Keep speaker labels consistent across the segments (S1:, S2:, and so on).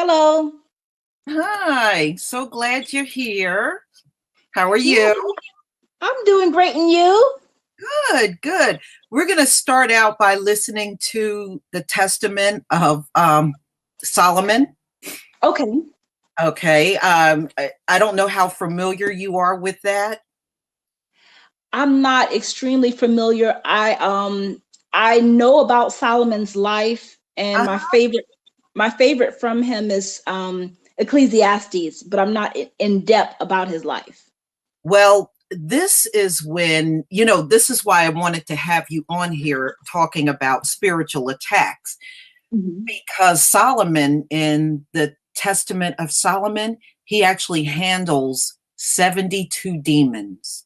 S1: Hello.
S2: Hi, so glad you're here. How are
S1: Yeah,
S2: you?
S1: I'm doing great, and you?
S2: Good, good. We're going to start out by listening to the Testament of Solomon.
S1: Okay.
S2: Okay. I don't know how familiar you are with that.
S1: I'm not extremely familiar. I know about Solomon's life, and
S2: Uh-huh.
S1: my favorite from him is Ecclesiastes, but I'm not in depth about his life.
S2: Well, this is when, this is why I wanted to have you on here talking about spiritual attacks,
S1: Mhm.
S2: because Solomon, in the Testament of Solomon, he actually handles 72 demons,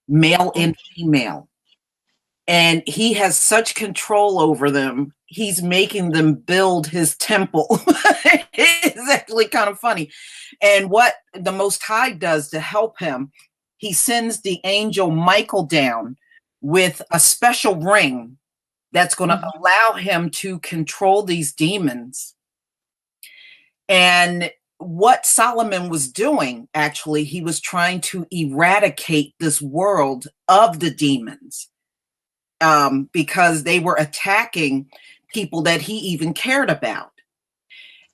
S2: male
S1: Oh,
S2: and female. And he has such control over them. He's making them build his temple. It's actually kind of funny. And what the Most High does to help him, he sends the angel Michael down with a special ring that's going to
S1: mhm.
S2: allow him to control these demons. And what Solomon was doing, actually, he was trying to eradicate this world of the demons, because they were attacking people that he even cared about.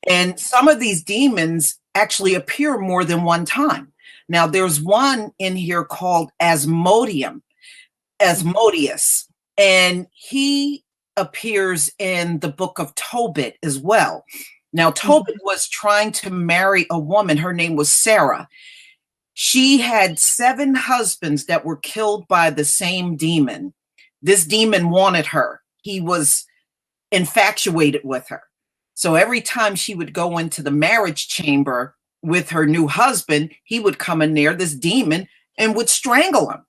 S2: And some of these demons actually appear more than one time. Now, there's one in here called Asmodeus, and he appears in the book of Tobit as well. Now, Tobit
S1: Mhm.
S2: was trying to marry a woman. Her name was Sarah. She had 7 husbands that were killed by the same demon. This demon wanted her. He was infatuated with her. So every time she would go into the marriage chamber with her new husband, he would come in there, this demon, and would strangle him.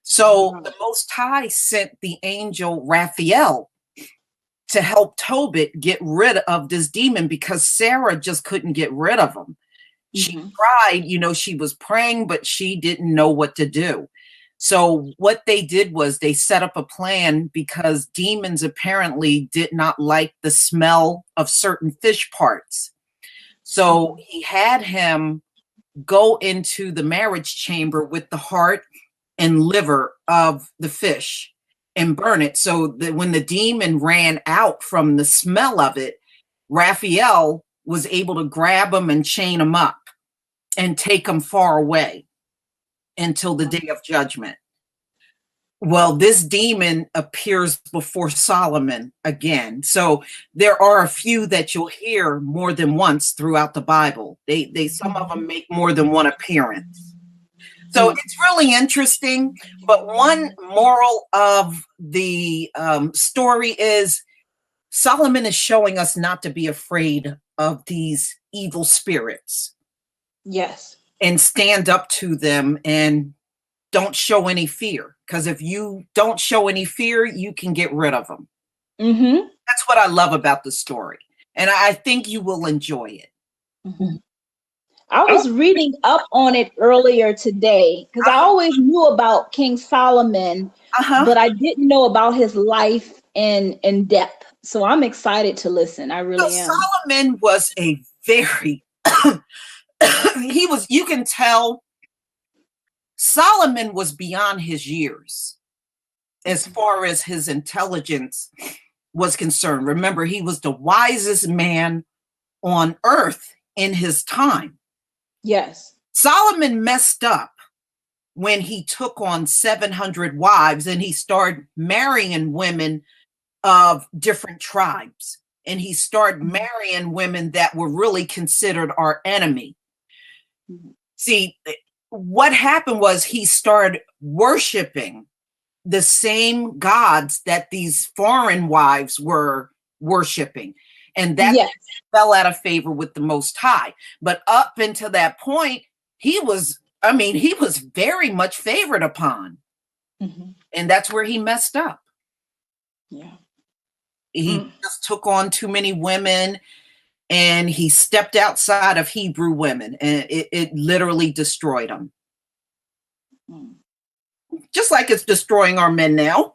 S2: So
S1: Wow.
S2: the Most High sent the angel Raphael to help Tobit get rid of this demon because Sarah just couldn't get rid of him. She
S1: Mhm.
S2: tried, she was praying, but she didn't know what to do. So what they did was they set up a plan because demons apparently did not like the smell of certain fish parts. So
S1: Mhm.
S2: he had him go into the marriage chamber with the heart and liver of the fish and burn it. So that when the demon ran out from the smell of it, Raphael was able to grab him and chain him up and take him far away until the day of judgment. Well, this demon appears before Solomon again. So there are a few that you'll hear more than once throughout the Bible. They some of them
S1: Mhm.
S2: make more than one appearance. So
S1: Mm.
S2: it's really interesting. But one moral of the story is Solomon is showing us not to be afraid of these evil spirits
S1: Yes.
S2: and stand up to them and don't show any fear. Because if you don't show any fear, you can get rid of them.
S1: Mhm.
S2: That's what I love about the story. And I think you will enjoy it.
S1: Mhm. I was reading up on it earlier today because I always knew about King Solomon,
S2: Uh-huh.
S1: but I didn't know about his life in depth. So I'm excited to listen. I
S2: So
S1: really am.
S2: Solomon was a very, you can tell Solomon was beyond his years as far as his intelligence was concerned. Remember, he was the wisest man on earth in his time.
S1: Yes.
S2: Solomon messed up when he took on 700 wives and he started marrying women of different tribes. And he started
S1: Mhm.
S2: marrying women that were really considered our enemy.
S1: Mhm.
S2: See, what happened was he started worshiping the same gods that these foreign wives were worshiping. And that
S1: Yes.
S2: fell out of favor with the Most High. But up until that point, he was very much favored upon.
S1: Mhm.
S2: And that's where he messed up.
S1: Yeah.
S2: He
S1: Mm.
S2: just took on too many women and he stepped outside of Hebrew women and it literally destroyed him.
S1: Mm.
S2: Just like it's destroying our men now.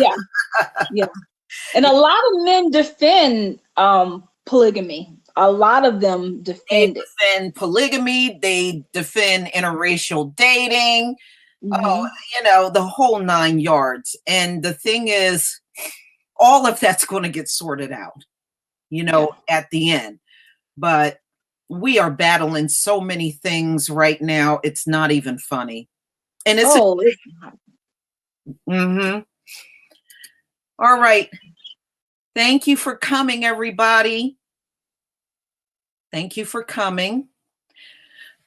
S1: Yeah. Yeah. And a lot of men defend polygamy. a lot of them
S2: They
S1: defend it.
S2: defend polygamy, they defend interracial dating, oh,
S1: Hmm.
S2: the whole 9 yards. And the thing is, all of that's going to get sorted out,
S1: Yeah.
S2: at the end. But we are battling so many things right now, it's not even funny. And it's
S1: Oh, it's not.
S2: mm-hmm. All right. Thank you for coming, everybody. Thank you for coming.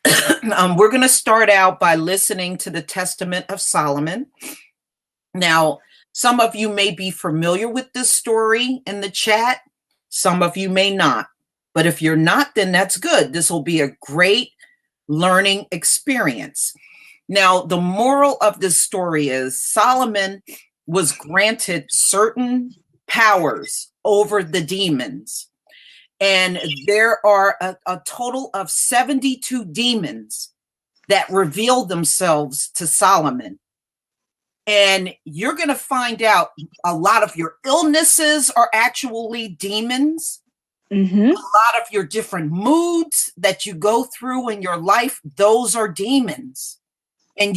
S2: We're going to start out by listening to the Testament of Solomon. Now, some of you may be familiar with this story in the chat. Some of you may not. But if you're not, then that's good. This will be a great learning experience. Now, the moral of this story is Solomon was granted certain powers over the demons. And there are a total of 72 demons that revealed themselves to Solomon. And you're going to find out a lot of your illnesses are actually demons.
S1: Mm-hmm.
S2: A lot of your different moods that you go through in your life, those are demons. And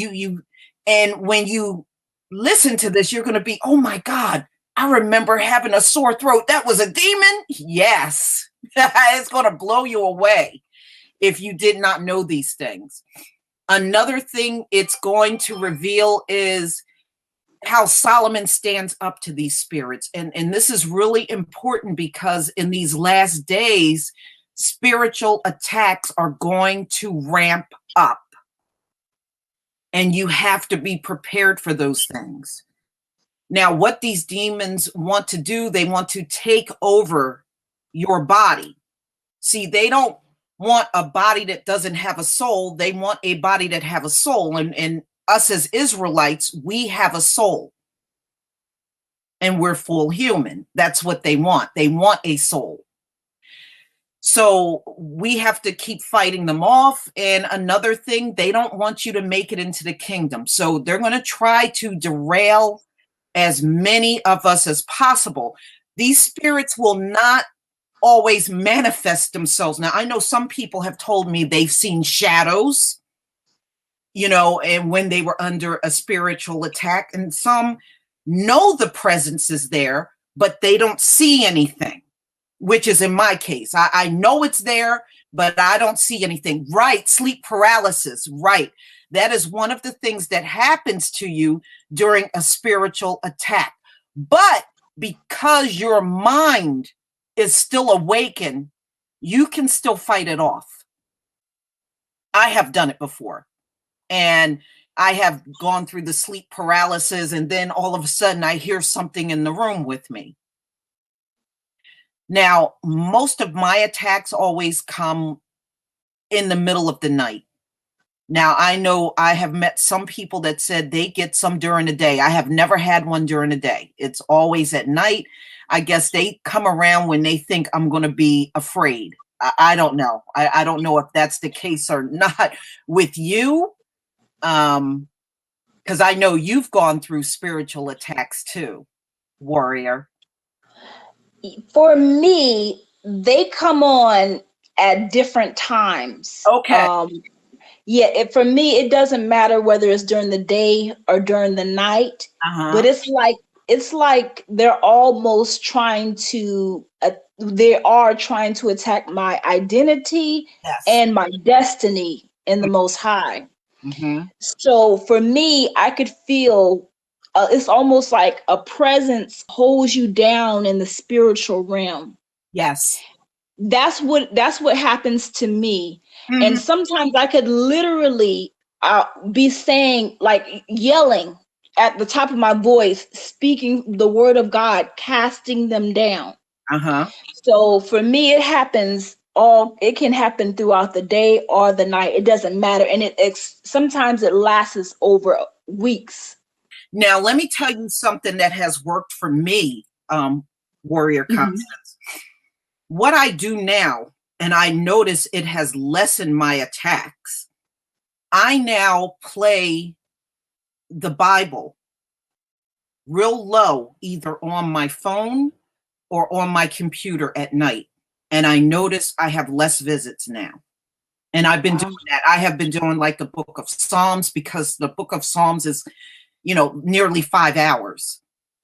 S2: and when you listen to this, you're going to be, oh my God, I remember having a sore throat. That was a demon. Yes. It's going to blow you away if you did not know these things. Another thing it's going to reveal is how Solomon stands up to these spirits. And this is really important because in these last days, spiritual attacks are going to ramp up. And you have to be prepared for those things. Now, what these demons want to do, they want to take over your body. See, they don't want a body that doesn't have a soul. They want a body that have a soul. And us as Israelites, we have a soul. And we're full human. That's what they want. They want a soul. So we have to keep fighting them off. And another thing, they don't want you to make it into the kingdom. So they're going to try to derail as many of us as possible. These spirits will not always manifest themselves. Now, I know some people have told me they've seen shadows, and when they were under a spiritual attack, and some know the presence is there, but they don't see anything, which is in my case. I know it's there, but I don't see anything. Right. Sleep paralysis. Right. That is one of the things that happens to you during a spiritual attack. But because your mind is still awakened, you can still fight it off. I have done it before. And I have gone through the sleep paralysis, and then all of a sudden I hear something in the room with me. Now, most of my attacks always come in the middle of the night. Now, I know I have met some people that said they get some during the day. I have never had one during the day. It's always at night. I guess they come around when they think I'm going to be afraid. I don't know. I don't know if that's the case or not with you. Because I know you've gone through spiritual attacks too, warrior.
S1: For me, they come on at different times.
S2: Okay.
S1: Yeah, for me, it doesn't matter whether it's during the day or during the night, but it's like they're almost trying to they are trying to attack my identity
S2: Yes.
S1: and my destiny in the Most High.
S2: Mm-hmm.
S1: So for me, I could feel it's almost like a presence holds you down in the spiritual realm.
S2: Yes.
S1: That's what happens to me.
S2: Mm-hmm.
S1: And sometimes I could literally be saying, like, yelling at the top of my voice, speaking the word of God, casting them down.
S2: Uh-huh.
S1: So for me, it can happen throughout the day or the night. It doesn't matter. And sometimes it lasts over weeks.
S2: Now, let me tell you something that has worked for me, Warrior Constance. What I do now, and I notice it has lessened my attacks, I now play the Bible real low, either on my phone or on my computer at night. and I notice I have less visits now. And I've been doing that. I have been doing like the book of Psalms, because the book of Psalms is, nearly 5 hours.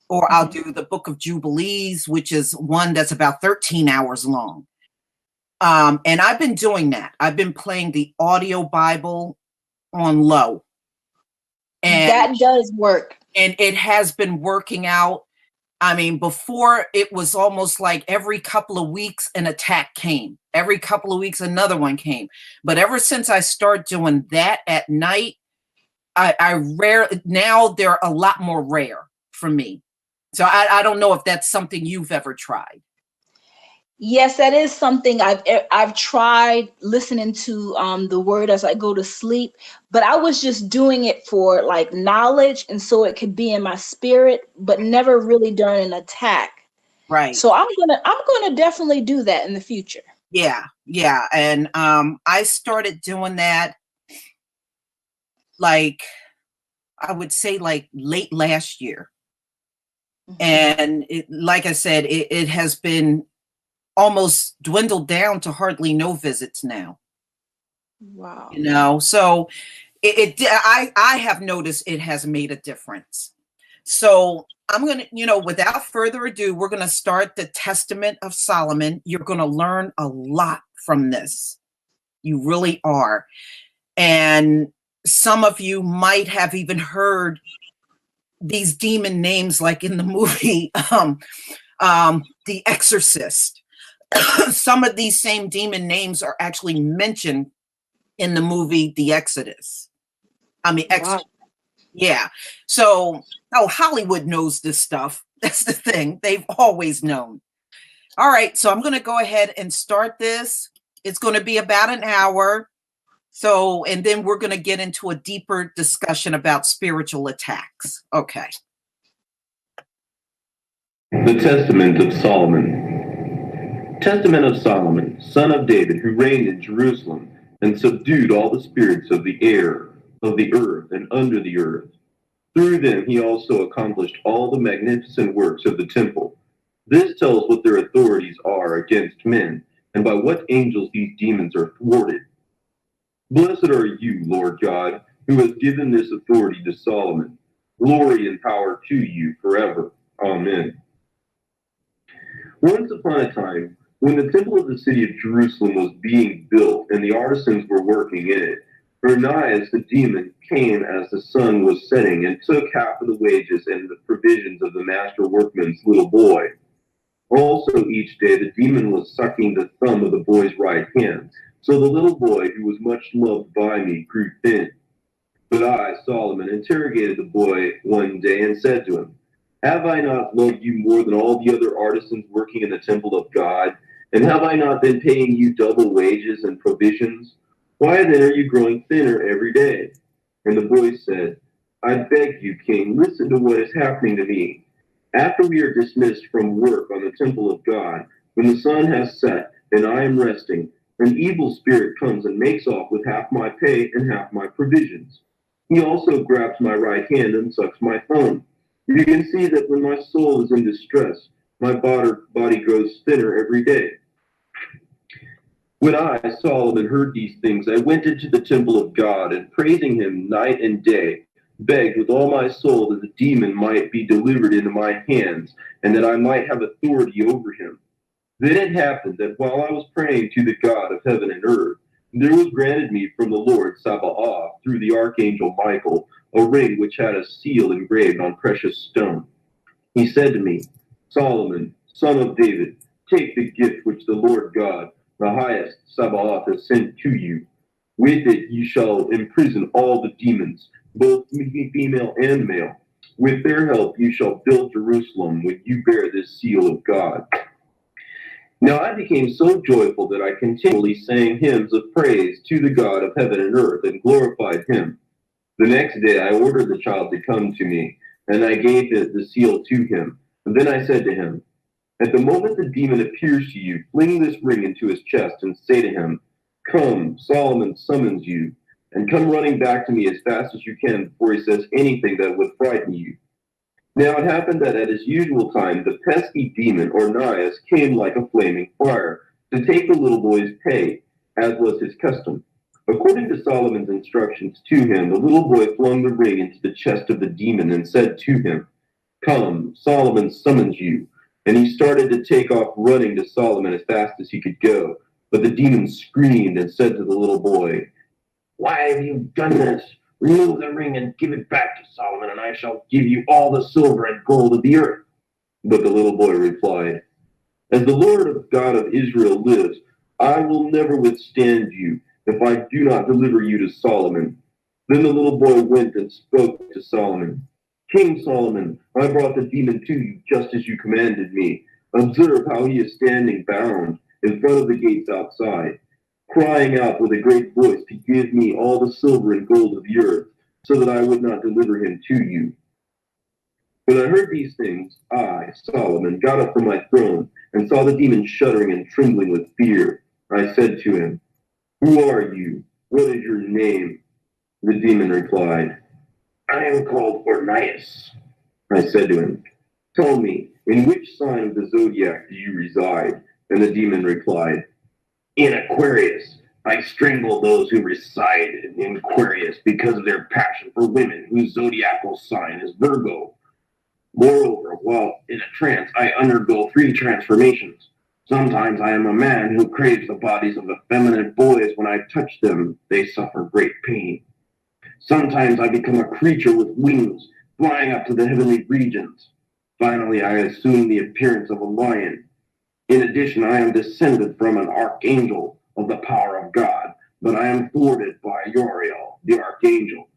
S2: Or I'll do the book of Jubilees, which is one that's about 13 hours long. And I've been doing that. I've been playing the audio Bible on low. And
S1: that does work.
S2: And it has been working out. I mean, before it was almost like every couple of weeks an attack came. Every couple of weeks another one came. But ever since I started doing that at night, now they're a lot more rare for me. So I don't know if that's something you've ever tried.
S1: Yes, that is something I've tried, listening to the word as I go to sleep, but I was just doing it for like knowledge, and so it could be in my spirit, but never really during an attack.
S2: Right.
S1: So I'm gonna definitely do that in the future.
S2: Yeah. And I started doing that, like, I would say like late last year. And like I said, it has been almost dwindled down to hardly no visits now.
S1: Wow.
S2: So I have noticed it has made a difference. So I'm going to, without further ado, we're going to start the Testament of Solomon. You're going to learn a lot from this. You really are. And some of you might have even heard these demon names, like in the movie, The Exorcist. Some of these same demon names are actually mentioned in the movie The Exodus. Exorcist. Wow. Yeah. So, Hollywood knows this stuff. That's the thing. They've always known. All right. So I'm going to go ahead and start this. It's going to be about an hour. So, and then we're going to get into a deeper discussion about spiritual attacks. Okay.
S3: The Testament of Solomon. Testament of Solomon, son of David, who reigned in Jerusalem and subdued all the spirits of the air, of the earth, and under the earth. Through them he also accomplished all the magnificent works of the temple. This tells what their authorities are against men, and by what angels these demons are thwarted. Blessed are you, Lord God, who has given this authority to Solomon. Glory and power to you forever. Amen. Once upon a time, when the temple of the city of Jerusalem was being built and the artisans were working in it, Onias the demon came as the sun was setting and took half of the wages and the provisions of the master workman's little boy. Also each day the demon was sucking the thumb of the boy's right hand. So the little boy, who was much loved by me, grew thin. But I, Solomon, interrogated the boy one day and said to him, have I not loved you more than all the other artisans working in the temple of God? And have I not been paying you double wages and provisions? Why then are you growing thinner every day? And the boy said, I beg you, king, listen to what is happening to me. After we are dismissed from work on the temple of God, when the sun has set and I am resting, an evil spirit comes and makes off with half my pay and half my provisions. He also grabs my right hand and sucks my thumb. You can see that when my soul is in distress, my body grows thinner every day. When I, Solomon, heard these things, I went into the temple of God and, praising him night and day, begged with all my soul that the demon might be delivered into my hands and that I might have authority over him. Then it happened that while I was praying to the God of heaven and earth, there was granted me from the Lord Sabaoth through the archangel Michael a ring which had a seal engraved on precious stone. He said to me, Solomon, son of David, take the gift which the Lord God, the highest Sabaoth, has sent to you. With it you shall imprison all the demons, both female and male. With their help you shall build Jerusalem when you bear this seal of God. Now I became so joyful that I continually sang hymns of praise to the God of heaven and earth and glorified him. The next day I ordered the child to come to me, and I gave the seal to him. And then I said to him, at the moment the demon appears to you, fling this ring into his chest and say to him, come, Solomon summons you, and come running back to me as fast as you can before he says anything that would frighten you. Now it happened that at his usual time, the pesky demon, Onias, came like a flaming fire, to take the little boy's pay, as was his custom. According to Solomon's instructions to him, the little boy flung the ring into the chest of the demon and said to him, "Come, Solomon summons you." And he started to take off running to Solomon as fast as he could go. But the demon screamed and said to the little boy, "Why have you done this? Remove the ring and give it back to Solomon, and I shall give you all the silver and gold of the earth." But the little boy replied, "As the Lord God of Israel lives, I will never withstand you if I do not deliver you to Solomon." Then the little boy went and spoke to Solomon. "King Solomon, I brought the demon to you just as you commanded me. Observe how he is standing bound in front of the gates outside, crying out with a great voice to give me all the silver and gold of the earth, so that I would not deliver him to you." When I heard these things, I, Solomon, got up from my throne and saw the demon shuddering and trembling with fear. I said to him, "Who are you? What is your name?" The demon replied, "I am called Ornias." I said to him, "Tell me, in which sign of the zodiac do you reside?" And the demon replied, "In Aquarius. I strangle those who reside in Aquarius because of their passion for women, whose zodiacal sign is Virgo. Moreover, while in a trance, I undergo 3 transformations. Sometimes I am a man who craves the bodies of effeminate boys. When I touch them, they suffer great pain. Sometimes I become a creature with wings, flying up to the heavenly regions. Finally, I assume the appearance of a lion. In addition, I am descended from an archangel of the power of God, but I am thwarted by Uriel, the archangel."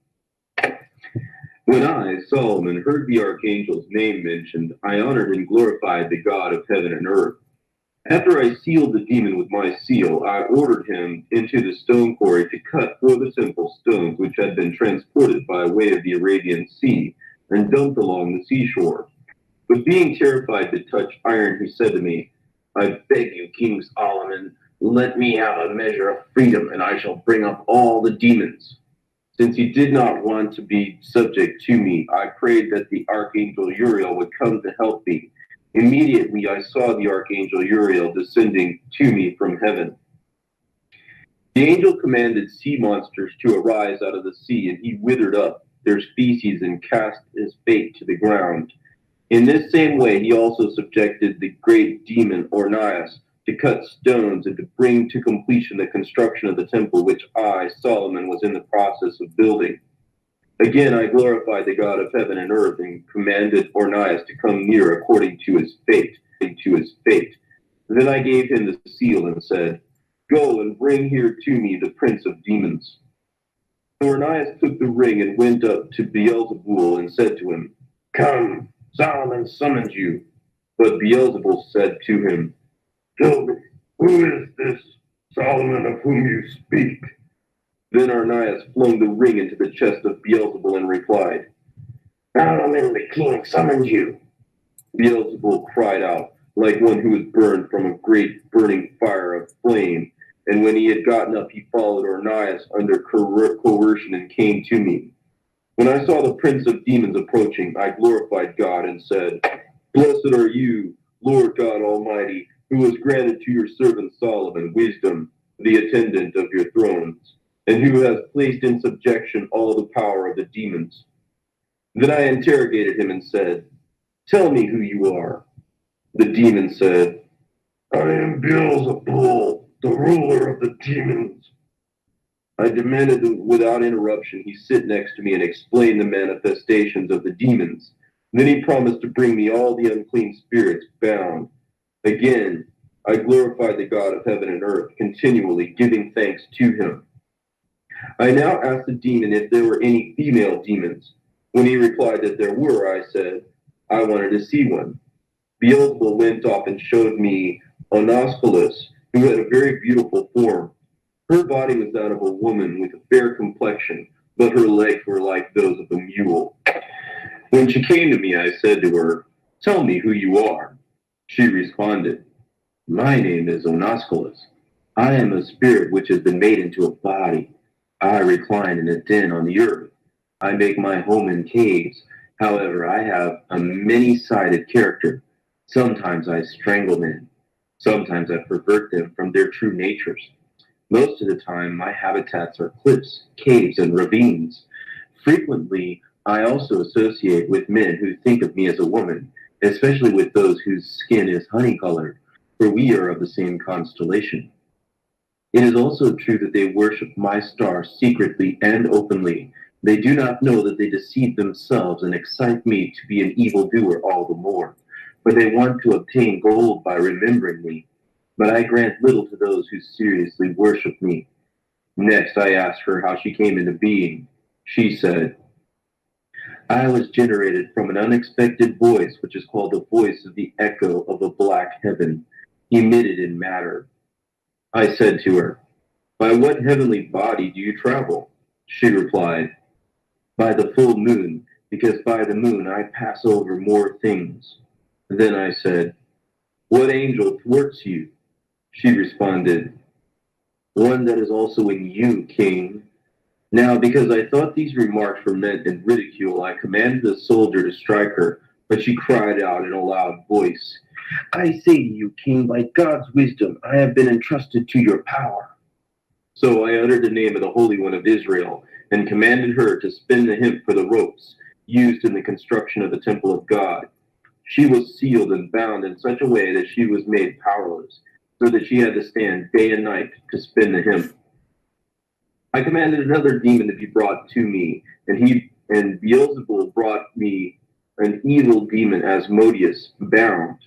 S3: When I, Solomon, heard the archangel's name mentioned, I honored and glorified the God of heaven and earth. After I sealed the demon with my seal, I ordered him into the stone quarry to cut for the temple stones which had been transported by way of the Arabian Sea and dumped along the seashore. But being terrified to touch iron, he said to me, "I beg you, King Solomon, let me have a measure of freedom, and I shall bring up all the demons." Since he did not want to be subject to me, I prayed that the archangel Uriel would come to help me. Immediately I saw the archangel Uriel descending to me from heaven. The angel commanded sea monsters to arise out of the sea, and he withered up their species and cast his fate to the ground. In this same way, he also subjected the great demon Ornias to cut stones and to bring to completion the construction of the temple which I, Solomon, was in the process of building. Again, I glorified the God of heaven and earth and commanded Ornias to come near according to his fate. Then I gave him the seal and said, "Go and bring here to me the prince of demons." Ornias took the ring and went up to Beelzebul and said to him, "Come, Solomon summons you." But Beelzebul said to him, "Tell me, who is this Solomon of whom you speak?" Then Ornias flung the ring into the chest of Beelzebul and replied, "Solomon the king summons you." Beelzebul cried out like one who was burned from a great burning fire of flame. And when he had gotten up, he followed Ornias under coercion and came to me. When I saw the prince of demons approaching, I glorified God and said, "Blessed are you, Lord God Almighty, who has granted to your servant Solomon wisdom, the attendant of your thrones, and who has placed in subjection all the power of the demons." Then I interrogated him and said, "Tell me who you are." The demon said, "I am Beelzebul, the ruler of the demons." I demanded that without interruption he sit next to me and explain the manifestations of the demons. Then he promised to bring me all the unclean spirits bound. Again, I glorified the God of heaven and earth, continually giving thanks to him. I now asked the demon if there were any female demons. When he replied that there were, I said, I wanted to see one. Beelzebul went off and showed me Onosculus, who had a very beautiful form. Her body was that of a woman with a fair complexion, but her legs were like those of a mule. When she came to me, I said to her, "Tell me who you are." She responded, "My name is Onosculus. I am a spirit which has been made into a body. I recline in a den on the earth. I make my home in caves. However, I have a many-sided character. Sometimes I strangle men. Sometimes I pervert them from their true natures. Most of the time, my habitats are cliffs, caves, and ravines. Frequently, I also associate with men who think of me as a woman, especially with those whose skin is honey-colored, for we are of the same constellation. It is also true that they worship my star secretly and openly. They do not know that they deceive themselves and excite me to be an evildoer all the more, for they want to obtain gold by remembering me. But I grant little to those who seriously worship me. Next, I asked her how she came into being. She said, I was generated from an unexpected voice, which is called the voice of the echo of a black heaven, emitted in matter. I said to her, by what heavenly body do you travel? She replied, by the full moon, because by the moon I pass over more things. Then I said, what angel thwarts you? She responded, one that is also in you, king. Now, because I thought these remarks were meant in ridicule, I commanded the soldier to strike her, but she cried out in a loud voice, I say to you, king, by God's wisdom, I have been entrusted to your power. So I uttered the name of the Holy One of Israel and commanded her to spin the hemp for the ropes used in the construction of the temple of God. She was sealed and bound in such a way that she was made powerless, so that she had to stand day and night to spin the hemp. I commanded another demon to be brought to me, and Beelzebul brought me an evil demon Asmodeus, bound.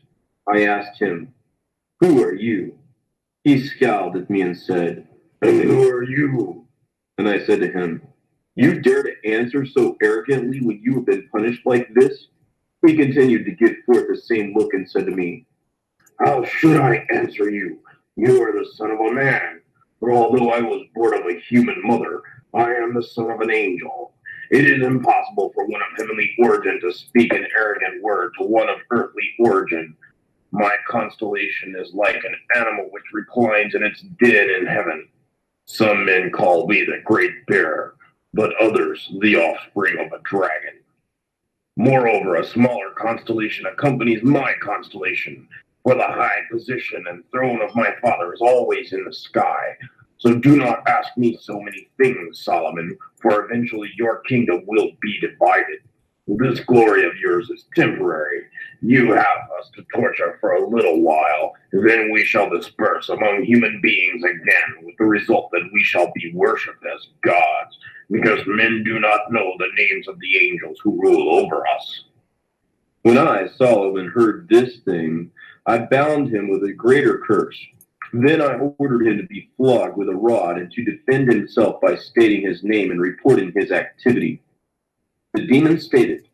S3: I asked him, who are you? He scowled at me and said, and who are you? And I said to him, you dare to answer so arrogantly when you have been punished like this? He continued to give forth the same look and said to me, how should I answer you? You are the son of a man. For although I was born of a human mother, I am the son of an angel. It is impossible for one of heavenly origin to speak an arrogant word to one of earthly origin. My constellation is like an animal which reclines in its den in heaven. Some men call me the Great Bear, but others the offspring of a dragon. Moreover, a smaller constellation accompanies my constellation, for the high position and throne of my father is always in the sky. So do not ask me so many things, Solomon, for eventually your kingdom will be divided. This glory of yours is temporary. You have us to torture for a little while, then we shall disperse among human beings again, with the result that we shall be worshipped as gods, because men do not know the names of the angels who rule over us. When I, Solomon, heard this thing, I bound him with a greater curse. Then I ordered him to be flogged with a rod and to defend himself by stating his name and reporting his activity. The demon stated,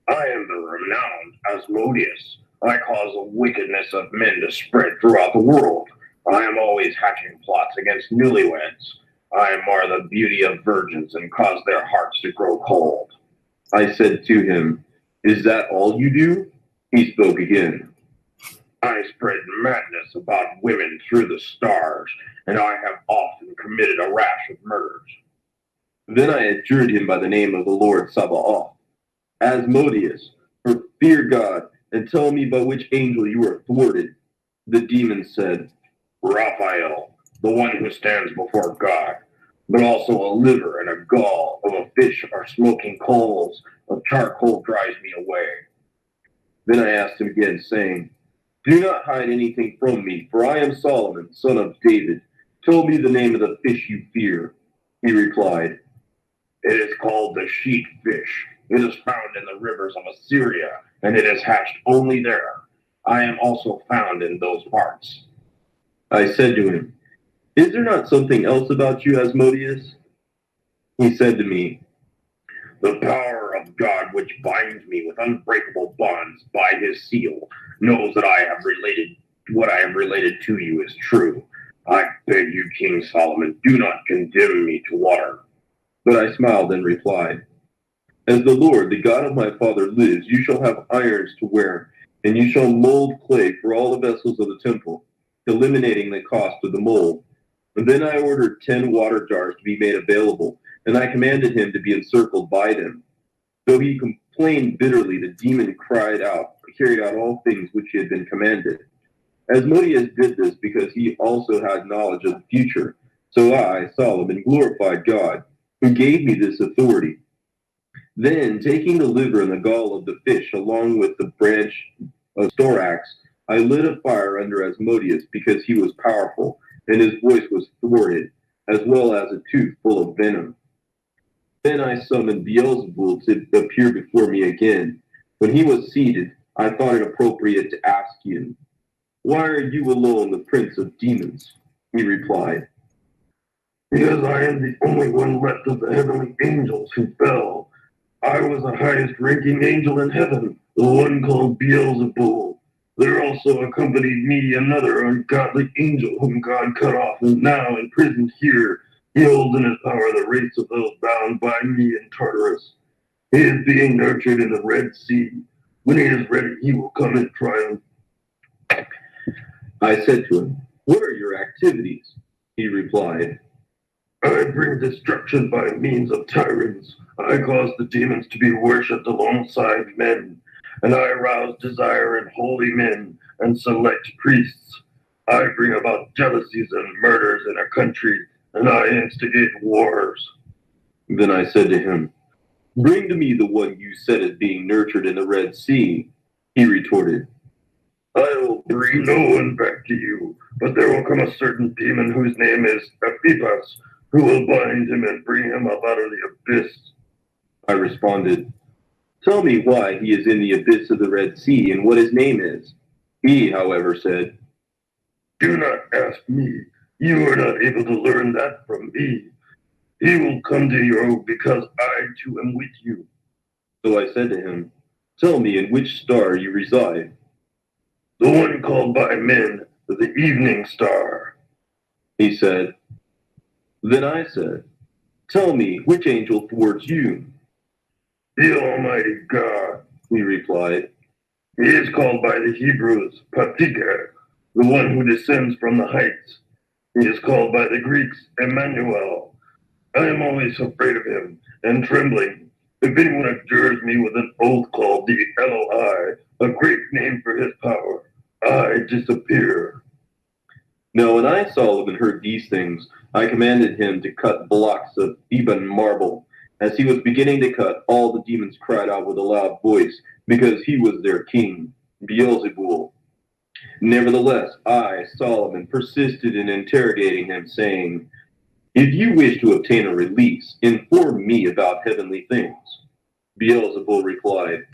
S3: I am the renowned Asmodeus. I cause the wickedness of men to spread throughout the world. I am always hatching plots against newlyweds. I mar the beauty of virgins and cause their hearts to grow cold. I said to him, is that all you do? He spoke again. I spread madness about women through the stars, and I have often committed a rash of murders. Then I adjured him by the name of the Lord Sabaoth. Asmodeus, fear God, and tell me by which angel you are thwarted. The demon said, Raphael, the one who stands before God, but also a liver and a gall of a fish or smoking coals of charcoal drives me away. Then I asked him again, saying, do not hide anything from me, for I am Solomon, son of David. Tell me the name of the fish you fear. He replied, it is called the sheet fish. It is found in the rivers of Assyria, and it is hatched only there. I am also found in those parts. I said to him, is there not something else about you, Asmodeus? He said to me, the power of God which binds me with unbreakable bonds by his seal knows that what I have related to you is true. I beg you, King Solomon, do not condemn me to water. But I smiled and replied, as the Lord, the God of my father, lives, you shall have irons to wear, and you shall mold clay for all the vessels of the temple, eliminating the cost of the mold. And then I ordered 10 water jars to be made available, and I commanded him to be encircled by them. Though he complained bitterly, the demon carried out all things which he had been commanded. Asmodeus did this because he also had knowledge of the future. So I, Solomon, glorified God, who gave me this authority. Then, taking the liver and the gall of the fish, along with the branch of storax, I lit a fire under Asmodeus because he was powerful, and his voice was thwarted, as well as a tooth full of venom. Then I summoned Beelzebul to appear before me again. When he was seated, I thought it appropriate to ask him, "Why are you alone, the prince of demons?" He replied, "Because I am the only one left of the heavenly angels who fell. I was the highest ranking angel in heaven, the one called Beelzebul. There also accompanied me another ungodly angel whom God cut off and now imprisoned here. He holds in his power the race of those bound by me in Tartarus. He is being nurtured in the Red Sea. When he is ready, he will come in triumph." I said to him, "What are your activities?" He replied, "I bring destruction by means of tyrants. I cause the demons to be worshipped alongside men, and I arouse desire in holy men and select priests. I bring about jealousies and murders in a country, and I instigate wars." Then I said to him, "Bring to me the one you said is being nurtured in the Red Sea." He retorted, "I will bring no one back to you, but there will come a certain demon whose name is Ephipas, who will bind him and bring him up out of the abyss." I responded, "Tell me why he is in the abyss of the Red Sea and what his name is." He, however, said, "Do not ask me. You are not able to learn that from me. He will come to you because I too am with you." So I said to him, "Tell me in which star you reside." "The one called by men the evening star," he said. Then I said, "Tell me which angel thwarts you." "The Almighty God," he replied. "He is called by the Hebrews Patiker, the one who descends from the heights. He is called by the Greeks Emmanuel. I am always afraid of him and trembling. If anyone adjures me with an oath called the Eloi, a great name for his power, I disappear." Now when I, Solomon, heard these things, I commanded him to cut blocks of ebon marble. As he was beginning to cut, all the demons cried out with a loud voice, because he was their king, Beelzebul. Nevertheless, I, Solomon, persisted in interrogating him, saying, "If you wish to obtain a release, inform me about heavenly things." Beelzebul replied,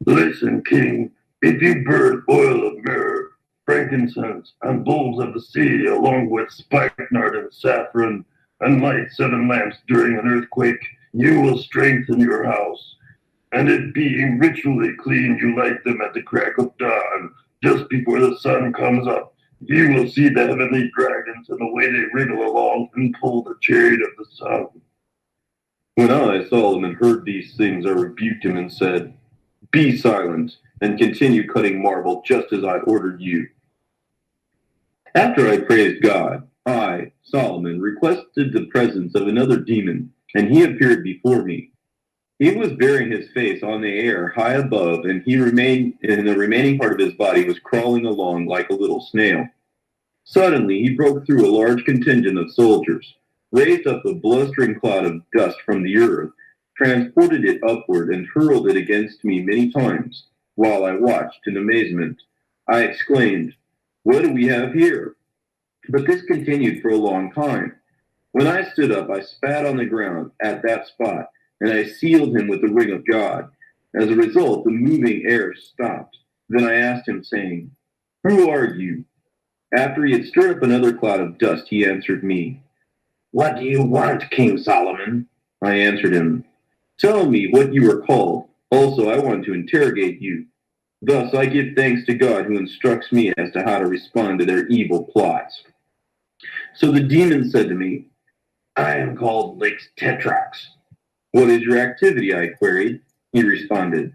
S3: "Listen, king, if you burn oil of myrrh, frankincense, and bulbs of the sea, along with spikenard and saffron, and light 7 lamps during an earthquake, you will strengthen your house. And it being ritually clean, you light them at the crack of dawn, just before the sun comes up. You will see the heavenly dragons and the way they wriggle along and pull the chariot of the sun." When I, Solomon, heard these things, I rebuked him and said, "Be silent, and continue cutting marble just as I ordered you." After I praised God, I, Solomon, requested the presence of another demon, and he appeared before me. He was bearing his face on the air high above, and the remaining part of his body was crawling along like a little snail. Suddenly he broke through a large contingent of soldiers, raised up a blustering cloud of dust from the earth, transported it upward, and hurled it against me many times. While I watched in amazement, I exclaimed, "What do we have here?" But this continued for a long time. When I stood up, I spat on the ground at that spot, and I sealed him with the ring of God. As a result, the moving air stopped. Then I asked him, saying, "Who are you?" After he had stirred up another cloud of dust, he answered me, "What do you want, King Solomon?" I answered him, "Tell me what you are called. Also, I want to interrogate you." Thus, I give thanks to God who instructs me as to how to respond to their evil plots. So the demon said to me, "I am called Lix Tetrax." "What is your activity?" I queried. He responded,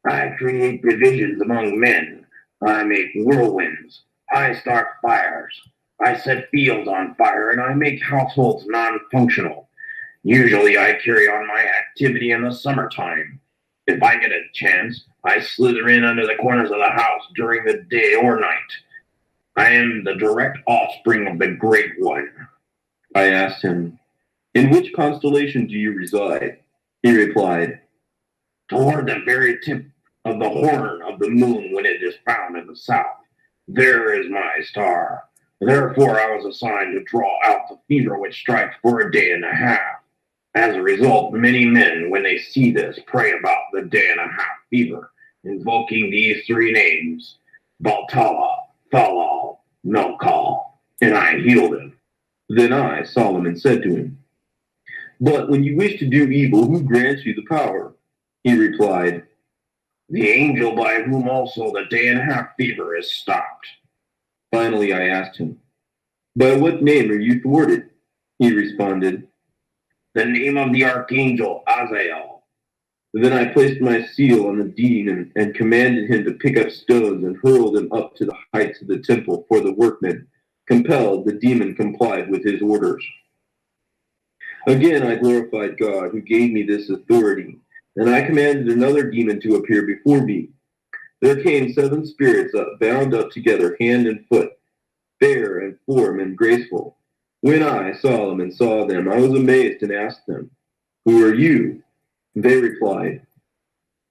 S3: "I create divisions among men. I make whirlwinds. I start fires. I set fields on fire, and I make households non-functional. Usually I carry on my activity in the summertime. If I get a chance, I slither in under the corners of the house during the day or night. I am the direct offspring of the Great One. I asked him, in which constellation do you reside? He replied, toward the very tip of the horn of the moon when it is found in the south. There is my star. Therefore, I was assigned to draw out the fever which strikes for a day and a half. As a result, many men, when they see this, pray about the day and a half fever, invoking these three names, Baltala, Thalal, Melkal, and I healed him. Then I, Solomon, said to him, but when you wish to do evil, who grants you the power? He replied, the angel by whom also the day and a half fever is stopped. Finally, I asked him, by what name are you thwarted? He responded, the name of the archangel Azael. Then I placed my seal on the demon and commanded him to pick up stones and hurl them up to the heights of the temple for the workmen. Compelled, the demon complied with his orders. Again, I glorified God, who gave me this authority, and I commanded another demon to appear before me. There came 7 spirits bound up together, hand and foot, fair in form and graceful. When I, Solomon, saw them, I was amazed and asked them, who are you? They replied,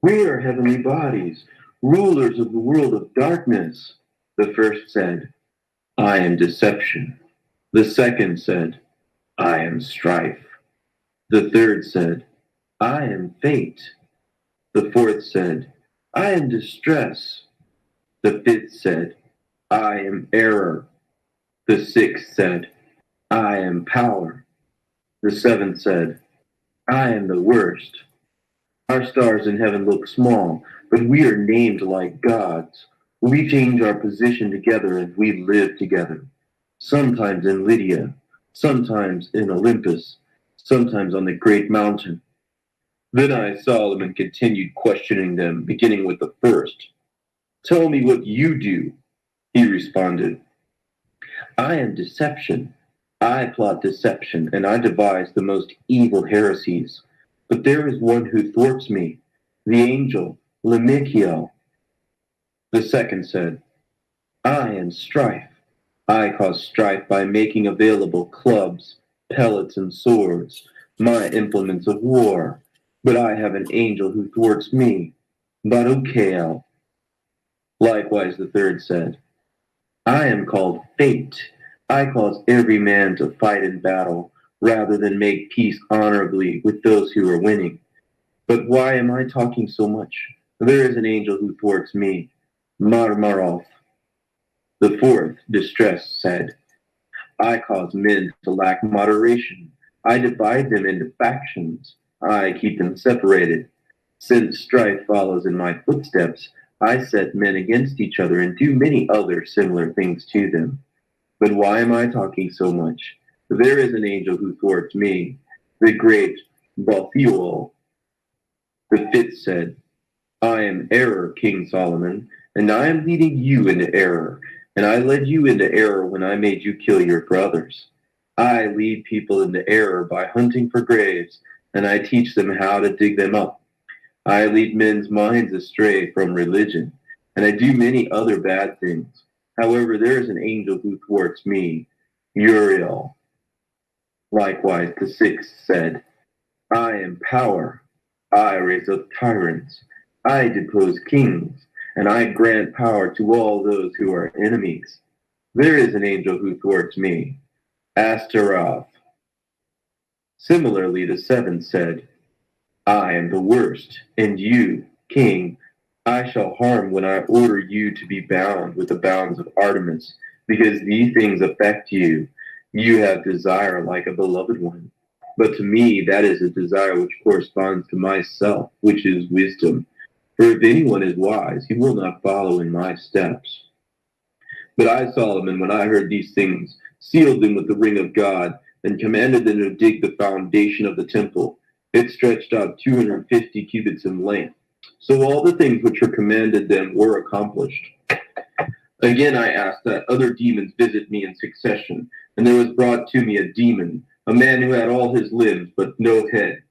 S3: we are heavenly bodies, rulers of the world of darkness. The first said, I am deception. The second said, I am strife. The third said, I am fate. The fourth said, I am distress. The fifth said, I am error. The sixth said, I am power. The seventh said, I am the worst. Our stars in heaven look small, but we are named like gods. We change our position together and we live together. Sometimes in Lydia, sometimes in Olympus, sometimes on the great mountain. Then I, Solomon, continued questioning them, beginning with the first. Tell me what you do. He responded, I am deception. I plot deception, and I devise the most evil heresies. But there is one who thwarts me, the angel, Lemichiel. The second said, I am strife. I cause strife by making available clubs, pellets, and swords, my implements of war. But I have an angel who thwarts me, Baruchael. Likewise the third said, I am called fate. I cause every man to fight in battle, rather than make peace honorably with those who are winning. But why am I talking so much? There is an angel who thwarts me, Marmaroth. The fourth, distress, said, I cause men to lack moderation. I divide them into factions. I keep them separated. Since strife follows in my footsteps, I set men against each other and do many other similar things to them. But why am I talking so much? There is an angel who thwarts me, the great Balthuel. The fifth said, I am error, King Solomon, and I am leading you into error. And I led you into error when I made you kill your brothers. I lead people into error by hunting for graves, and I teach them how to dig them up. I lead men's minds astray from religion, and I do many other bad things. However, there is an angel who thwarts me, Uriel. Likewise, the sixth said, I am power. I raise up tyrants. I depose kings, and I grant power to all those who are enemies. There is an angel who thwarts me, Astaroth. Similarly, the seventh said, I am the worst, and you, king, I shall harm when I order you to be bound with the bounds of Artemis, because these things affect you. You have desire like a beloved one. But to me, that is a desire which corresponds to myself, which is wisdom. For if anyone is wise, he will not follow in my steps. But I, Solomon, when I heard these things, sealed them with the ring of God, and commanded them to dig the foundation of the temple. It stretched out 250 cubits in length. So all the things which were commanded them were accomplished. Again I asked that other demons visit me in succession, and there was brought to me a demon, a man who had all his limbs but no head.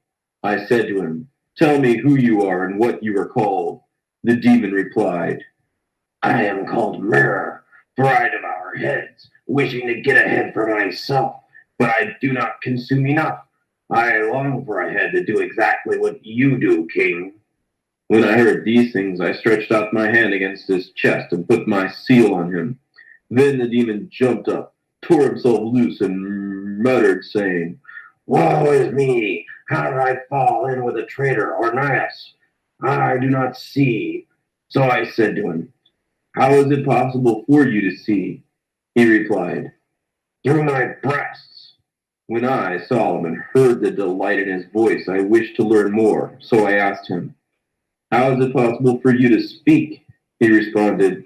S3: I said to him, Tell me who you are and what you are called. The demon replied, I am called Mirror, for I devour over heads, wishing to get ahead for myself, but I do not consume enough. I long for a head to do exactly what you do, King. When I heard these things, I stretched out my hand against his chest and put my seal on him. Then the demon jumped up, tore himself loose, and muttered, saying, Woe is me! How did I fall in with a traitor, Ornias? I do not see. So I said to him, How is it possible for you to see? He replied, Through my breasts. When I, Solomon, heard the delight in his voice, I wished to learn more, so I asked him, How is it possible for you to speak? He responded,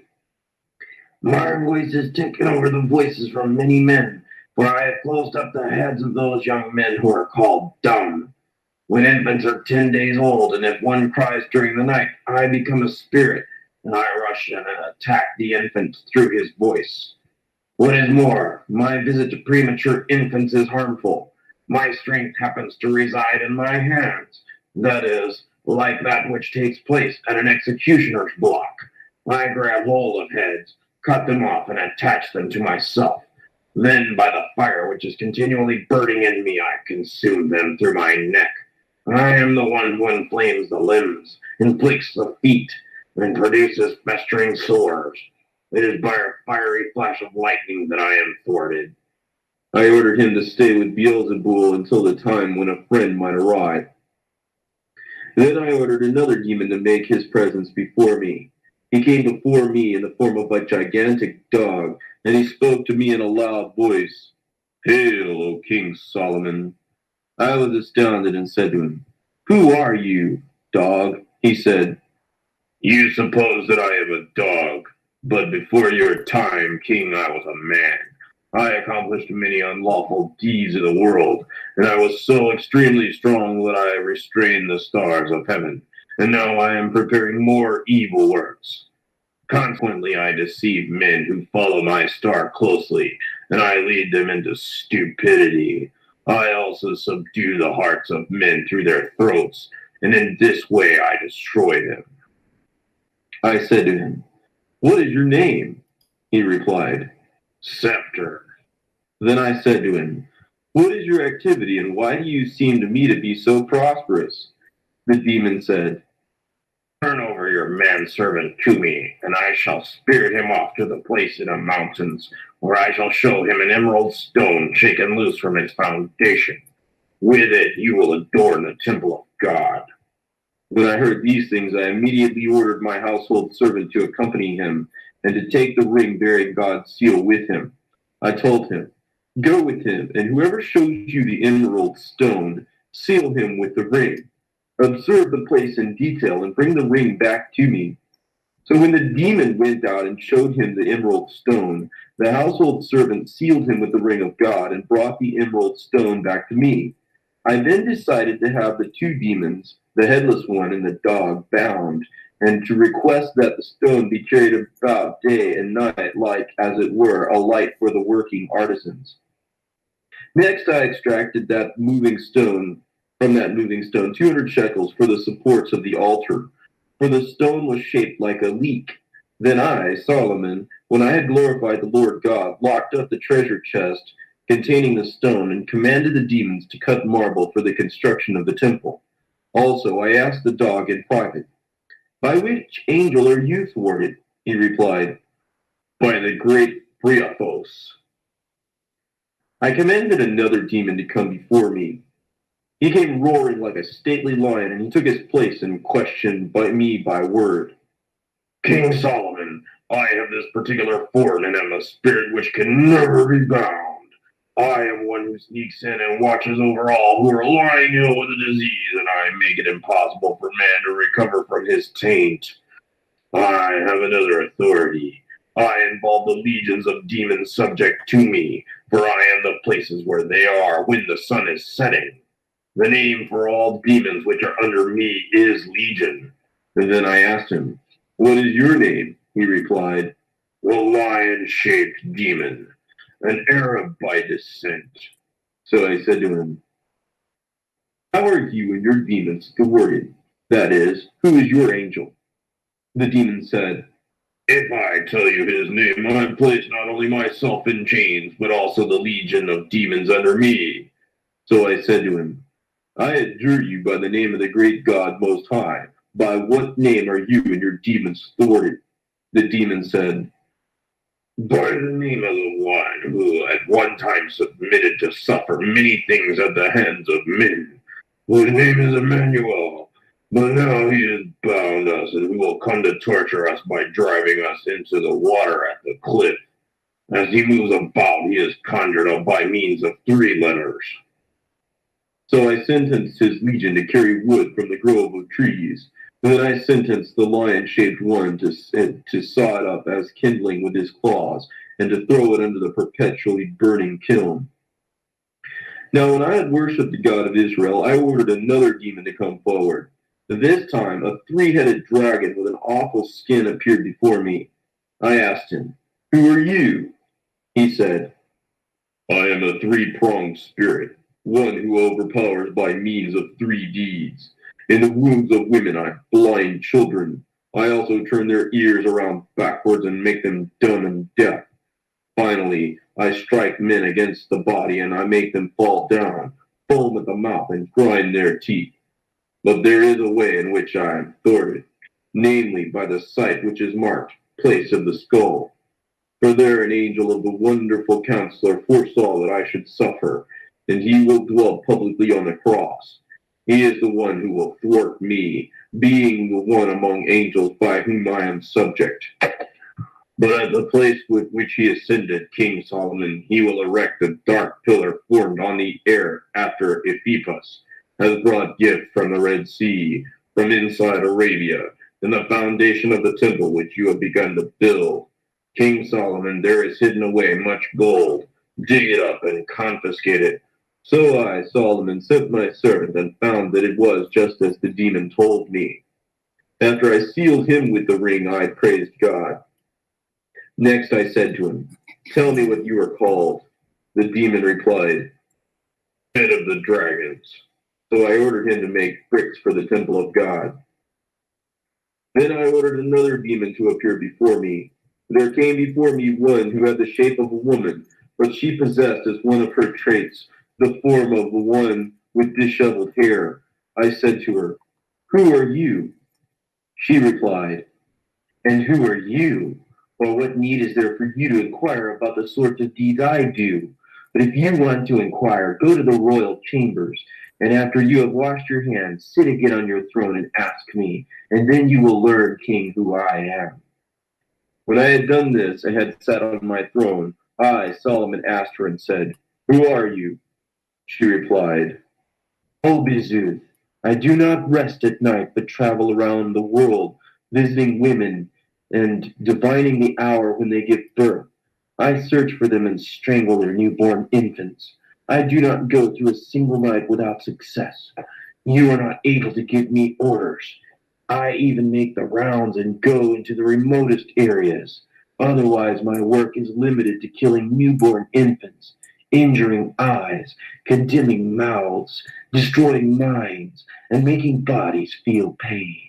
S3: My voice is taken over the voices from many men, for I have closed up the heads of those young men who are called dumb. When infants are 10 days old, and if one cries during the night, I become a spirit, and I rush in and attack the infant through his voice. What is more, my visit to premature infants is harmful. My strength happens to reside in my hands. That is, like that which takes place at an executioner's block. I grab hold of heads, cut them off, and attach them to myself. Then, by the fire which is continually burning in me, I consume them through my neck. I am the one who inflames the limbs, inflicts the feet, and produces festering sores. It is by a fiery flash of lightning that I am thwarted. I ordered him to stay with Beelzebul until the time when a friend might arrive. Then I ordered another demon to make his presence before me. He came before me in the form of a gigantic dog, and he spoke to me in a loud voice. Hail, O King Solomon! I was astounded and said to him, Who are you, dog? He said, You suppose that I am a dog, but before your time, King, I was a man. I accomplished many unlawful deeds in the world, and I was so extremely strong that I restrained the stars of heaven, and now I am preparing more evil works. Consequently, I deceive men who follow my star closely, and I lead them into stupidity. I also subdue the hearts of men through their throats, and in this way I destroy them. I said to him, What is your name? He replied, Scepter. Then I said to him, What is your activity, and why do you seem to me to be so prosperous? The demon said, Turn over your manservant to me, and I shall spirit him off to the place in the mountains, where I shall show him an emerald stone shaken loose from its foundation. With it you will adorn the temple of God. When I heard these things, I immediately ordered my household servant to accompany him, and to take the ring bearing God's seal with him. I told him, Go with him, and whoever shows you the emerald stone, seal him with the ring. Observe the place in detail, and bring the ring back to me. So when the demon went out and showed him the emerald stone, the household servant sealed him with the ring of God, and brought the emerald stone back to me. I then decided to have the two demons, the headless one and the dog, bound, and to request that the stone be carried about day and night, like, as it were, a light for the working artisans. Next, I extracted that moving stone from that moving stone 200 shekels for the supports of the altar, for the stone was shaped like a leek. Then I, Solomon, when I had glorified the Lord God, locked up the treasure chest containing the stone, and commanded the demons to cut marble for the construction of the temple. Also, I asked the dog in private, By which angel are you thwarted? He replied, By the great Briathos. I commanded another demon to come before me. He came roaring like a stately lion, and he took his place and questioned me by word. King Solomon, I have this particular form, and am a spirit which can never be bound. I am one who sneaks in and watches over all who are lying ill with a disease, and I make it impossible for man to recover from his taint. I have another authority. I involve the legions of demons subject to me, for I am the places where they are when the sun is setting. The name for all demons which are under me is Legion. And then I asked him, What is your name? He replied, The Lion-Shaped Demon, an Arab by descent. So I said to him, How are you and your demons thwarted? That is, who is your angel? The demon said, If I tell you his name, I place not only myself in chains, but also the legion of demons under me. So I said to him, I adjure you by the name of the great God Most High. By what name are you and your demons thwarted? The demon said, by the name of the one who at one time submitted to suffer many things at the hands of men, whose name is Emmanuel. But now he has bound us, and he will come to torture us by driving us into the water at the cliff. As he moves about, he is conjured up by means of 3 letters. So I sentenced his legion to carry wood from the grove of trees. Then I sentenced the lion-shaped one to saw it up as kindling with his claws, and to throw it under the perpetually burning kiln. Now when I had worshipped the God of Israel, I ordered another demon to come forward. This time a 3-headed dragon with an awful skin appeared before me. I asked him, Who are you? He said, I am a 3-pronged spirit, one who overpowers by means of 3 deeds. In the wombs of women I blind children. I also turn their ears around backwards and make them dumb and deaf. Finally, I strike men against the body and I make them fall down, foam at the mouth, and grind their teeth. But there is a way in which I am thwarted, namely by the sight which is marked, place of the skull. For there an angel of the wonderful counselor foresaw that I should suffer, and he will dwell publicly on the cross. He is the one who will thwart me, being the one among angels by whom I am subject. But at the place with which he ascended, King Solomon, he will erect a dark pillar formed on the air after Ephippus has brought gift from the Red Sea, from inside Arabia, and the foundation of the temple which you have begun to build. King Solomon, there is hidden away much gold. Dig it up and confiscate it. So I, Solomon, sent my servant and found that it was just as the demon told me. After I sealed him with the ring, I praised God. Next I said to him, Tell me what you are called. The demon replied, Head of the dragons. So I ordered him to make bricks for the temple of God. Then I ordered another demon to appear before me. There came before me one who had the shape of a woman, but she possessed as one of her traits the form of the one with disheveled hair. I said to her, Who are you? She replied, And who are you? Or what need is there for you to inquire about the sorts of deeds I do? But if you want to inquire, go to the royal chambers, and after you have washed your hands, sit again on your throne and ask me, and then you will learn, King, who I am. When I had done this and had sat on my throne, I, Solomon, asked her and said, Who are you? She replied, O Bezuth, I do not rest at night, but travel around the world, visiting women and divining the hour when they give birth. I search for them and strangle their newborn infants. I do not go through a single night without success. You are not able to give me orders. I even make the rounds and go into the remotest areas. Otherwise, my work is limited to killing newborn infants, injuring eyes, condemning mouths, destroying minds, and making bodies feel pain.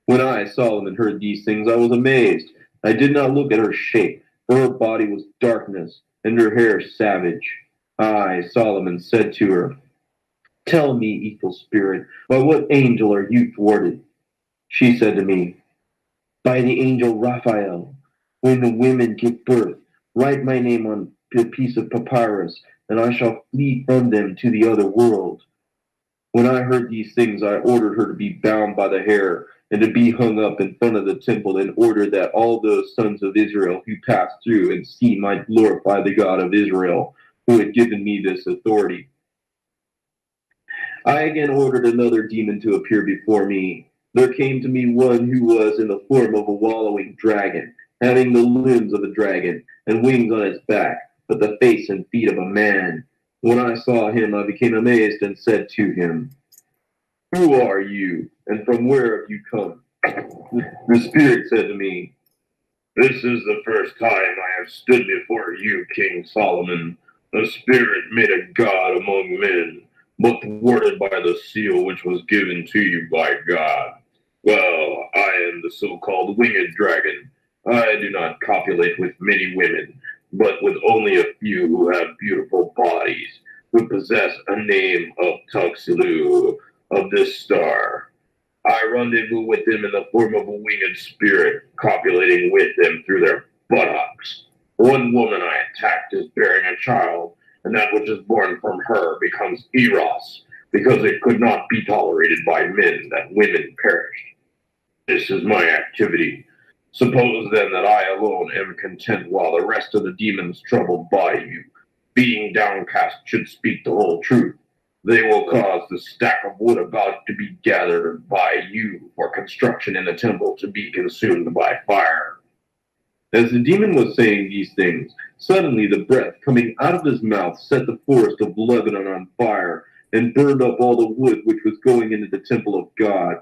S3: When I, Solomon, heard these things, I was amazed. I did not look at her shape, for her body was darkness, and her hair savage. I, Solomon, said to her, Tell me, evil spirit, by what angel are you thwarted? She said to me, By the angel Raphael. When the women give birth, write my name on a piece of papyrus, and I shall flee from them to the other world. When I heard these things, I ordered her to be bound by the hair and to be hung up in front of the temple in order that all those sons of Israel who passed through and see might glorify the God of Israel, who had given me this authority. I again ordered another demon to appear before me. There came to me one who was in the form of a wallowing dragon, having the limbs of a dragon and wings on its back, but the face and feet of a man. When I saw him, I became amazed and said to him, Who are you, and from where have you come? The spirit said to me, This is the first time I have stood before you, King Solomon. The spirit made a god among men, but thwarted by the seal which was given to you by God. Well, I am the so-called winged dragon. I do not copulate with many women, but with only a few who have beautiful bodies, who possess a name of Tuxedo, of this star. I rendezvous with them in the form of a winged spirit, copulating with them through their buttocks. One woman I attacked is bearing a child, and that which is born from her becomes Eros, because it could not be tolerated by men that women perished. This is my activity. Suppose then that I alone am content while the rest of the demons troubled by you, being downcast, should speak the whole truth. They will cause the stack of wood about to be gathered by you for construction in the temple to be consumed by fire. As the demon was saying these things, suddenly the breath coming out of his mouth set the forest of Lebanon on fire and burned up all the wood which was going into the temple of God.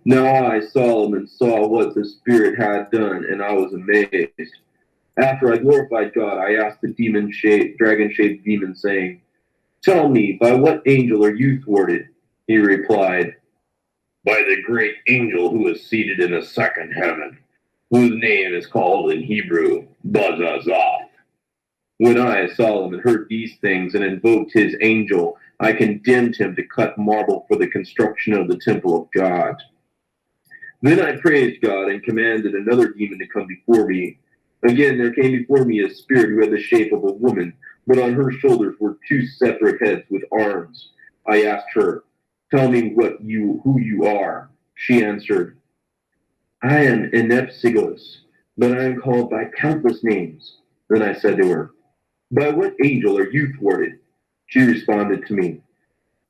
S3: Now I, Solomon, saw what the Spirit had done, and I was amazed. After I glorified God, I asked the dragon-shaped demon, saying, Tell me, by what angel are you thwarted? He replied, By the great angel who is seated in the second heaven, whose name is called in Hebrew, Bazazoth. When I, Solomon, heard these things and invoked his angel, I condemned him to cut marble for the construction of the temple of God. Then I praised God and commanded another demon to come before me. Again, there came before me a spirit who had the shape of a woman, but on her shoulders were two separate heads with arms. I asked her, Tell me who you are. She answered, I am Enepsigos, but I am called by countless names. Then I said to her, By what angel are you thwarted? She responded to me,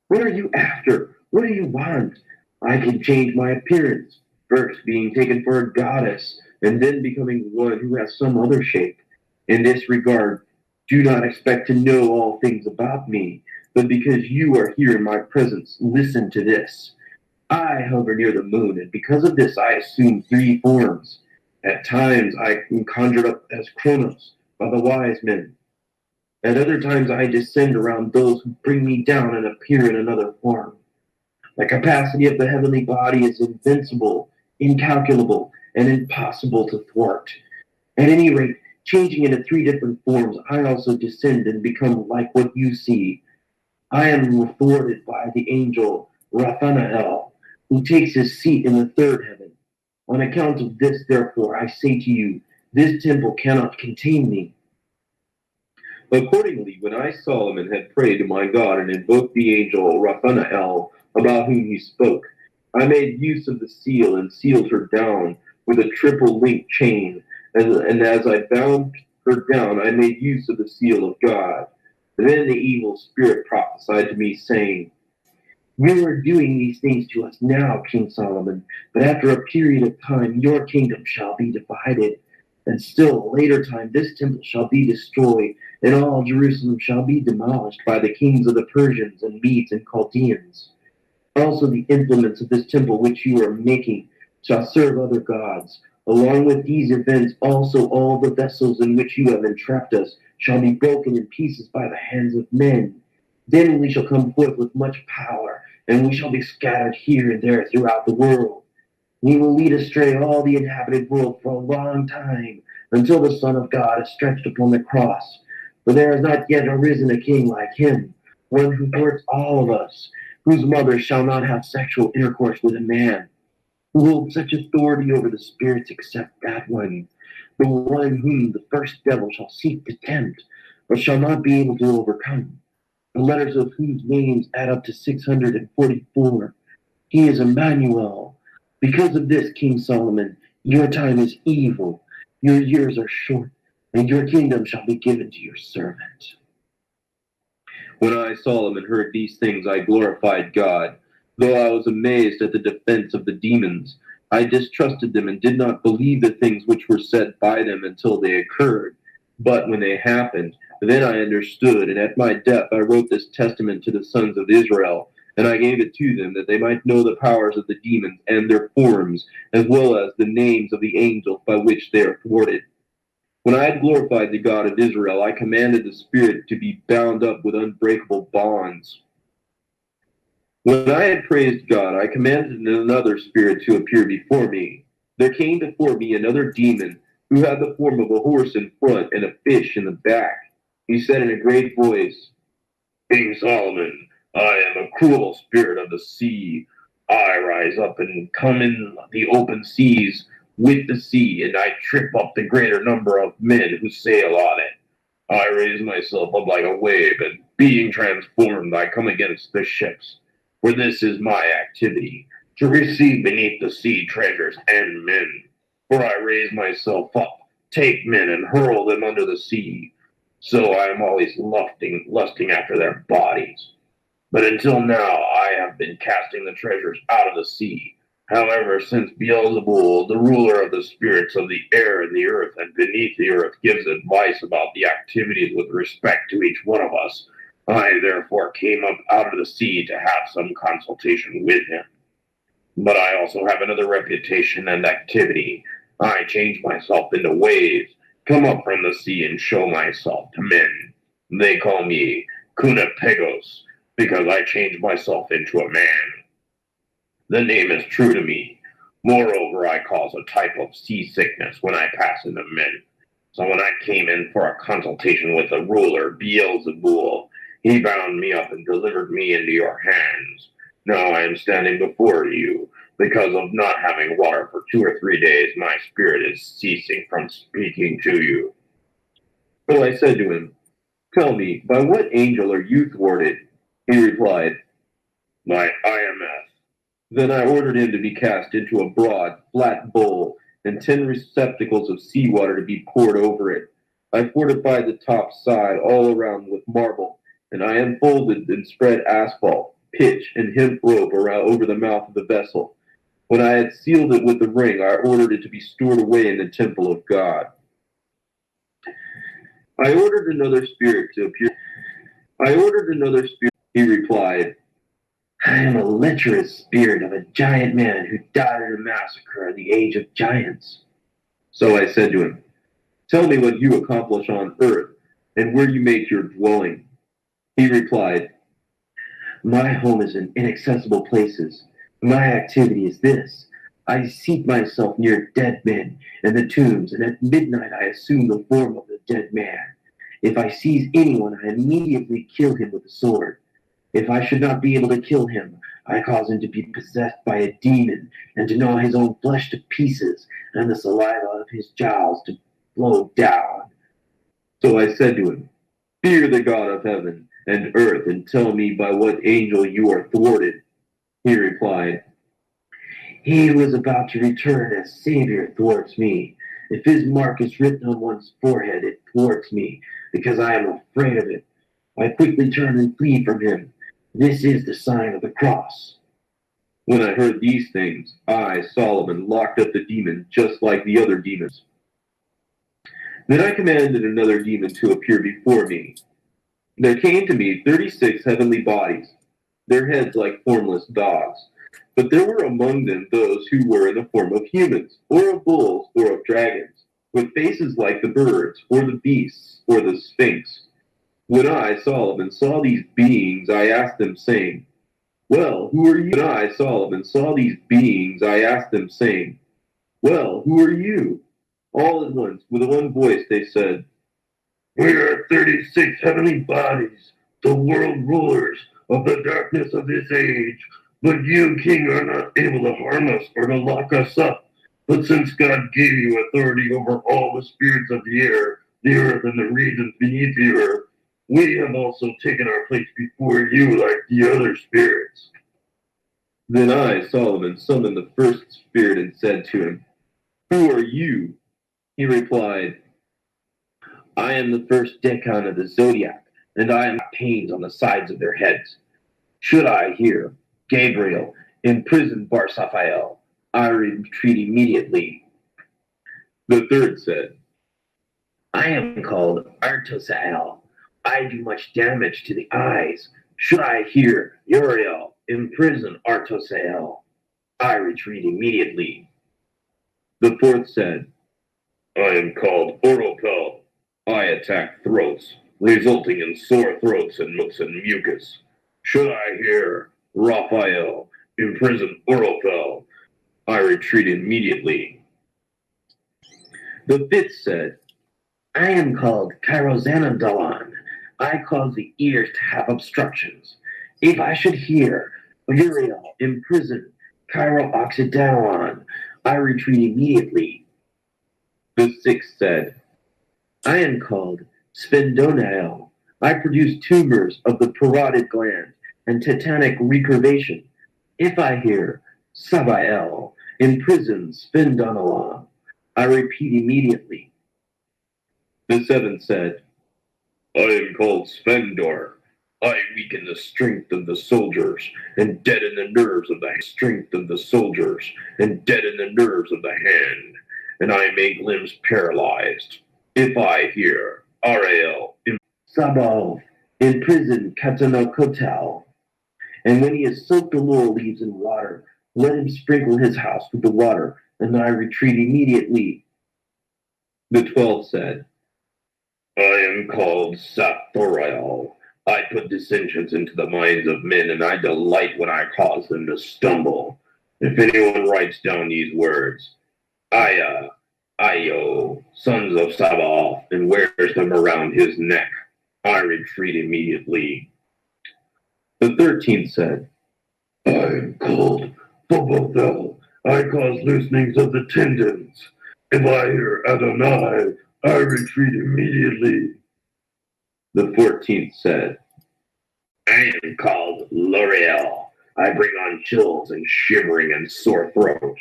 S3: What are you after? What do you want? I can change my appearance, first being taken for a goddess, and then becoming one who has some other shape. In this regard, do not expect to know all things about me, but because you are here in my presence, listen to this. I hover near the moon, and because of this, I assume three forms. At times, I am conjured up as Kronos by the wise men. At other times, I descend around those who bring me down and appear in another form. The capacity of the heavenly body is invincible, incalculable, and impossible to thwart. At any rate, changing into three different forms, I also descend and become like what you see. I am thwarted by the angel Raphanael, who takes his seat in the third heaven. On account of this, therefore, I say to you, this temple cannot contain me. Accordingly, when I, Solomon, had prayed to my God and invoked the angel Raphanael, about whom he spoke, I made use of the seal and sealed her down with a triple link chain, and as I bound her down, I made use of the seal of God. Then the evil spirit prophesied to me, saying, You are doing these things to us now, King Solomon, but after a period of time your kingdom shall be divided. And still a later time this temple shall be destroyed, and all Jerusalem shall be demolished by the kings of the Persians and Medes and Chaldeans. Also the implements of this temple which you are making shall serve other gods. Along with these events, also all the vessels in which you have entrapped us shall be broken in pieces by the hands of men. Then we shall come forth with much power, and we shall be scattered here and there throughout the world. We will lead astray all the inhabited world for a long time, until the Son of God is stretched upon the cross. For there has not yet arisen a king like him, one who thwarts all of us, whose mother shall not have sexual intercourse with a man, who holds such authority over the spirits except that one, the one whom the first devil shall seek to tempt, but shall not be able to overcome, the letters of whose names add up to 644. He is Emmanuel. Because of this, King Solomon, your time is evil, your years are short, and your kingdom shall be given to your servant. When I, Solomon, heard these things, I glorified God. Though I was amazed at the defense of the demons, I distrusted them and did not believe the things which were said by them until they occurred. But when they happened, then I understood, and at my death I wrote this testament to the sons of Israel, and I gave it to them, that they might know the powers of the demons and their forms, as well as the names of the angels by which they are thwarted. When I had glorified the God of Israel, I commanded the spirit to be bound up with unbreakable bonds. When I had praised God, I commanded another spirit to appear before me. There came before me another demon who had the form of a horse in front and a fish in the back. He said in a great voice, King Solomon, I am a cruel spirit of the sea. I rise up and come in the open seas with the sea, and I trip up the greater number of men who sail on it. I raise myself up like a wave, and being transformed, I come against the ships. For this is my activity, to receive beneath the sea treasures and men. For I raise myself up, take men, and hurl them under the sea. So I am always lusting after their bodies. But until now, I have been casting the treasures out of the sea. However, since Beelzebul, the ruler of the spirits of the air and the earth and beneath the earth, gives advice about the activities with respect to each one of us, I therefore came up out of the sea to have some consultation with him. But I also have another reputation and activity. I change myself into waves, come up from the sea, and show myself to men. They call me Kunapegos, because I change myself into a man. The name is true to me. Moreover, I cause a type of seasickness when I pass into men. So when I came in for a consultation with the ruler, Beelzebul, he bound me up and delivered me into your hands. Now I am standing before you. Because of not having water for 2 or 3 days, my spirit is ceasing from speaking to you. So I said to him, Tell me, by what angel are you thwarted? He replied, By IMF. Then I ordered him to be cast into a broad, flat bowl, and 10 receptacles of seawater to be poured over it. I fortified the top side all around with marble, and I unfolded and spread asphalt, pitch, and hemp rope around over the mouth of the vessel. When I had sealed it with the ring, I ordered it to be stored away in the temple of God. I ordered another spirit to appear. I ordered another spirit. He replied, I am a lecherous spirit of a giant man who died in a massacre in the age of giants. So I said to him, Tell me what you accomplish on earth and where you make your dwelling. He replied, My home is in inaccessible places. My activity is this. I seat myself near dead men and the tombs, and at midnight I assume the form of the dead man. If I seize anyone, I immediately kill him with a sword. If I should not be able to kill him, I cause him to be possessed by a demon and to gnaw his own flesh to pieces and the saliva of his jowls to flow down. So I said to him, Fear the God of heaven and earth and tell me by what angel you are thwarted. He replied, He who is about to return as Savior thwarts me. If his mark is written on one's forehead, it thwarts me because I am afraid of it. I quickly turn and flee from him. This is the sign of the cross. When I heard these things, I, Solomon, locked up the demon just like the other demons. Then I commanded another demon to appear before me. There came to me 36 heavenly bodies, their heads like formless dogs. But there were among them those who were in the form of humans, or of bulls, or of dragons, with faces like the birds, or the beasts, or the sphinx. When I, Solomon, saw these beings, I asked them, saying, Well, who are you? When I, Solomon, saw these beings, I asked them, saying, Well, who are you? All at once, with one voice, they said, We are 36 heavenly bodies, the world rulers of the darkness of this age. But you, King, are not able to harm us or to lock us up. But since God gave you authority over all the spirits of the air, the earth, and the regions beneath the earth, we have also taken our place before you like the other spirits. Then I, Solomon, summoned the first spirit and said to him, Who are you? He replied, I am the first decan of the zodiac, and I am pains on the sides of their heads. Should I hear, Gabriel, imprison Barsaphael, I retreat immediately. The third said, I am called Artosael. I do much damage to the eyes. Should I hear Uriel, imprison Artosael, I retreat immediately. The fourth said, I am called Oropel. I attack throats, resulting in sore throats and mucus. Should I hear Raphael, imprison Orophel. I retreat immediately. The fifth said, I am called Kairosanandalan. I cause the ears to have obstructions. If I should hear Uriel imprison Cairo Occidentalon, I retreat immediately. The sixth said, I am called Sphendonael. I produce tumors of the parotid gland and tetanic recurvation. If I hear Sabael imprison Sphendonalon, I repeat immediately. The seventh said, I am called Sphendor. I weaken the strength of the soldiers and deaden the nerves of the strength of the soldiers and deaden the nerves of the hand, and I make limbs paralyzed. If I hear Ariel Sabal imprison Katanakotal, and when he has soaked the laurel leaves in water, let him sprinkle his house with the water, and I retreat immediately. The 12 said, I am called Sathoriel. I put dissensions into the minds of men, and I delight when I cause them to stumble. If anyone writes down these words, Aya, Ayo, sons of Sabaoth, and wears them around his neck, I retreat immediately. The 13th said, I am called Bobothel. I cause loosenings of the tendons. If I hear Adonai, I retreat immediately. The 14th said, I am called L'Oreal. I bring on chills and shivering and sore throat.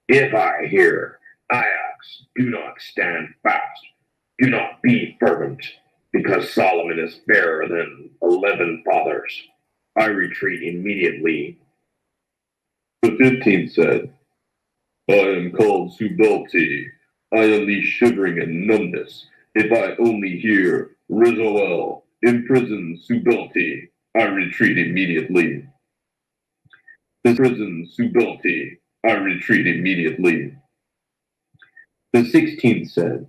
S3: If I hear Ajax, do not stand fast. Do not be fervent, because Solomon is fairer than 11 fathers. I retreat immediately. The 15th said, I am called Subelti. I unleash shivering and numbness. If I only hear Rizoel, imprison Subelti, I retreat immediately. The prison Subelti, I retreat immediately. The 16th said,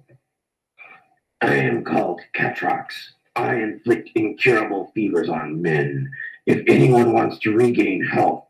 S3: I am called Catrox. I inflict incurable fevers on men. If anyone wants to regain health,